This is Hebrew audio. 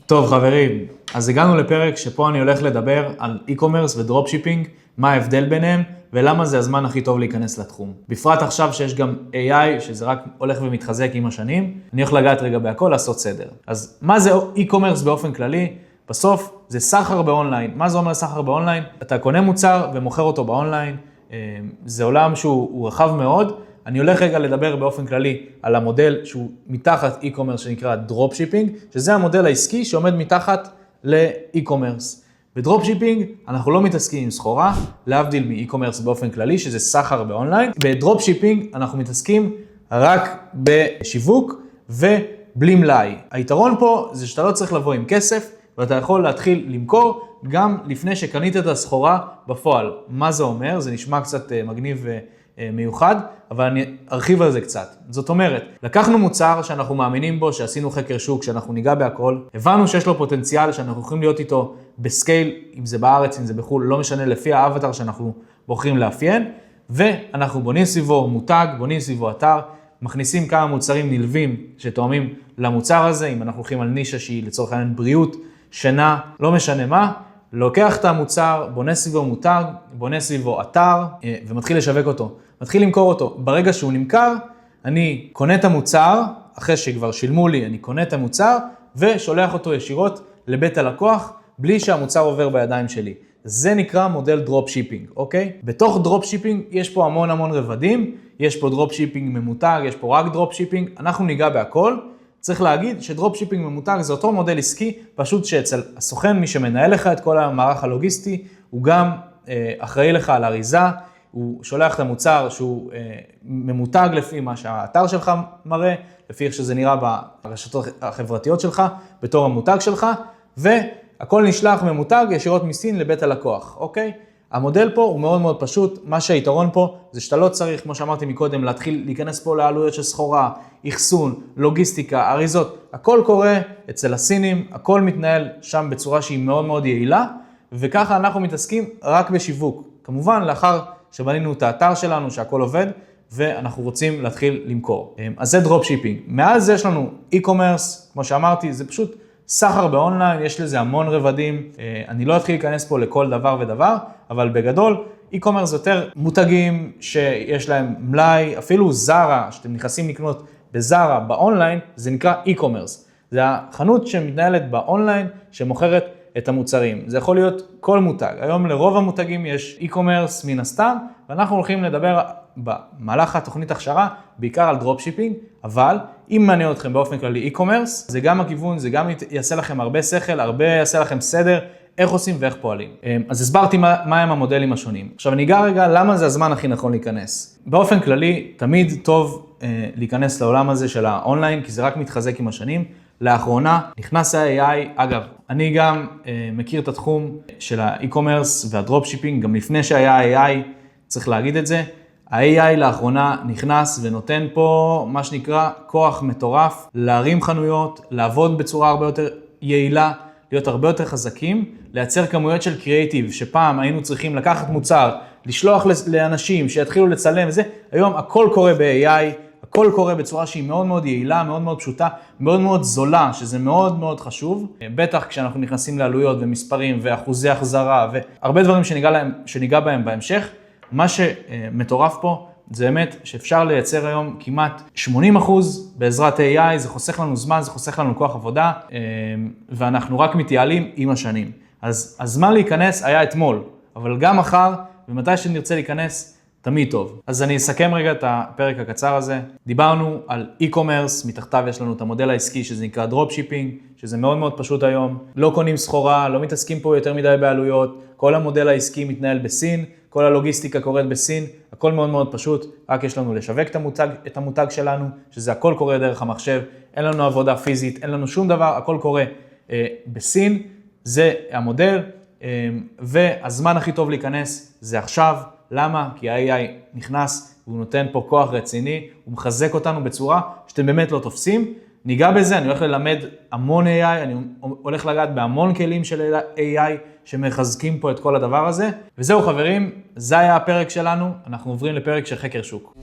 טוב חברים, אז הגענו לפרק שפה אני הולך לדבר על e-commerce ודרופשיפינג, מה ההבדל ביניהם ולמה זה הזמן הכי טוב להיכנס לתחום. בפרט עכשיו שיש גם AI, שזה רק הולך ומתחזק עם השנים, אני הולך לגעת רגע בהכל, לעשות סדר. אז מה זה e-commerce באופן כללי? בסוף זה סחר באונליין. מה זה אומר סחר באונליין? אתה קונה מוצר ומוכר אותו באונליין, זה עולם שהוא רחב מאוד. אני הולך רגע לדבר באופן כללי על המודל שהוא מתחת e-commerce שנקרא דרופשיפינג, שזה המודל העסקי שעומד מתחת ל-e-commerce. בדרופשיפינג אנחנו לא מתעסקים עם סחורה, להבדיל מ-e-commerce באופן כללי, שזה סחר באונליין. בדרופשיפינג אנחנו מתעסקים רק בשיווק ובלי מלאי. היתרון פה זה שאתה לא צריך לבוא עם כסף, ואתה יכול להתחיל למכור גם לפני שקנית את הסחורה בפועל. מה זה אומר? זה נשמע קצת מגניב מיוחד, אבל אני ארחיב על זה קצת. זאת אומרת, לקחנו מוצר שאנחנו מאמינים בו, שעשינו חקר שוק, שאנחנו ניגע בהכל, הבנו שיש לו פוטנציאל, שאנחנו יכולים להיות איתו בסקייל, אם זה בארץ, אם זה בחו"ל, לא משנה לפי האבטר שאנחנו בוחרים לאפיין, ואנחנו בונים סביבו מותג, בונים סביבו אתר, מכניסים כמה מוצרים נלווים שתואמים למוצר הזה, אם אנחנו הולכים על נישה שהיא לצורך העניין בריאות, שינה, לא משנה מה, לוקח את המוצר, בונה סביבו מותג, בונה סביבו אתר, ומתחיל לשווק אותו. מתחיל למכור אותו. ברגע שהוא נמכר, אני קונה את המוצר, אחרי שכבר שילמו לי, אני קונה את המוצר, ושולח אותו ישירות לבית הלקוח, בלי שהמוצר עובר בידיים שלי. זה נקרא מודל דרופשיפינג, אוקיי? בתוך דרופשיפינג יש פה המון רבדים, יש פה דרופשיפינג ממותג, יש פה רק דרופשיפינג, אנחנו ניגע בהכל. צריך להגיד שדרופשיפינג ממותג זה אותו מודל עסקי, פשוט שאצל הסוכן, מי שמנהל לך את כל המערך הלוגיסטי, הוא גם אחראי לך על אריזה, הוא שולח את המוצר שהוא ממותג לפי מה שהאתר שלך מראה, לפי איך שזה נראה ברשתות החברתיות שלך, בתור המותג שלך, והכל נשלח ממותג ישירות מסין לבית הלקוח, אוקיי? המודל פה הוא מאוד פשוט, מה שהיתרון פה זה שאתה לא צריך, כמו שאמרתי מקודם, להתחיל להיכנס פה לעלויות של סחורה, אחסון, לוגיסטיקה, אריזות, הכל קורה אצל הסינים, הכל מתנהל שם בצורה שהיא מאוד יעילה, וככה אנחנו מתעסקים רק בשיווק. כמובן, לאחר שבנינו את האתר שלנו, שהכל עובד, ואנחנו רוצים להתחיל למכור. אז זה דרופשיפינג. מעל זה יש לנו e-commerce, כמו שאמרתי, זה פשוט סחר באונליין, יש לזה המון רבדים, אני לא אתחיל להיכנס פה לכל דבר ודבר, אבל בגדול, e-commerce זה יותר מותגים שיש להם מלאי, אפילו זרה, שאתם נכנסים לקנות בזרה, באונליין, זה נקרא e-commerce. זה החנות שמתנהלת באונליין, שמוכרת את המוצרים. זה יכול להיות כל מותג. היום לרוב המותגים יש e-commerce מן הסתם, ואנחנו הולכים לדבר במהלך התוכנית הכשרה, בעיקר על דרופשיפינג, אבל אם מעניין אתכם באופן כללי e-commerce, זה גם הכיוון, זה גם יעשה לכם הרבה שכל, הרבה יעשה לכם סדר, איך עושים ואיך פועלים. אז הסברתי מה הם המודלים השונים. עכשיו אני אגע רגע למה זה הזמן הכי נכון להיכנס. באופן כללי, תמיד טוב להיכנס לעולם הזה של האונליין, כי זה רק מתחזק עם השנים. לאחרונה נכנס ה-AI, אגב, אני גם מכיר את התחום של האי-קומרס והדרופשיפינג, גם לפני שהיה AI, צריך להגיד את זה. ה-AI לאחרונה נכנס ונותן פה מה שנקרא כוח מטורף, להרים חנויות, לעבוד בצורה הרבה יותר יעילה, להיות הרבה יותר חזקים, לייצר כמויות של קריאיטיב, שפעם היינו צריכים לקחת מוצר, לשלוח לאנשים שיתחילו לצלם וזה, היום הכל קורה ב-AI, הכל קורה בצורה שהיא מאוד יעילה, מאוד פשוטה, מאוד זולה, שזה מאוד חשוב. בטח כשאנחנו נכנסים לעלויות ומספרים ואחוזי החזרה והרבה דברים שניגע בהם בהמשך. מה שמטורף פה זה באמת שאפשר לייצר היום כמעט 80% בעזרת AI, זה חוסך לנו זמן, זה חוסך לנו כוח עבודה, ואנחנו רק מתייעלים עם השנים. אז הזמן להיכנס היה אתמול, אבל גם מחר, ומתי שנרצה להיכנס, תמיד טוב. אז אני אסכם רגע את הפרק הקצר הזה. דיברנו על e-commerce, מתחתיו יש לנו את המודל העסקי שזה נקרא דרופשיפינג, שזה מאוד פשוט היום. לא קונים סחורה, לא מתעסקים פה יותר מדי בעלויות, כל המודל העסקי מתנהל בסין, כל הלוגיסטיקה קורית בסין, הכל מאוד פשוט, רק יש לנו לשווק את המותג שלנו, שזה הכל קורה דרך המחשב, אין לנו עבודה פיזית, אין לנו שום דבר, הכל קורה בסין, זה המודל, והזמן הכי טוב להיכנס זה עכשיו. למה? כי ה-AI נכנס, הוא נותן פה כוח רציני, הוא מחזק אותנו בצורה שאתם באמת לא תופסים. ניגע בזה, אני הולך ללמד המון AI, אני הולך לגעת בהמון כלים של AI שמחזקים פה את כל הדבר הזה. וזהו חברים, זה היה הפרק שלנו, אנחנו עוברים לפרק של חקר שוק.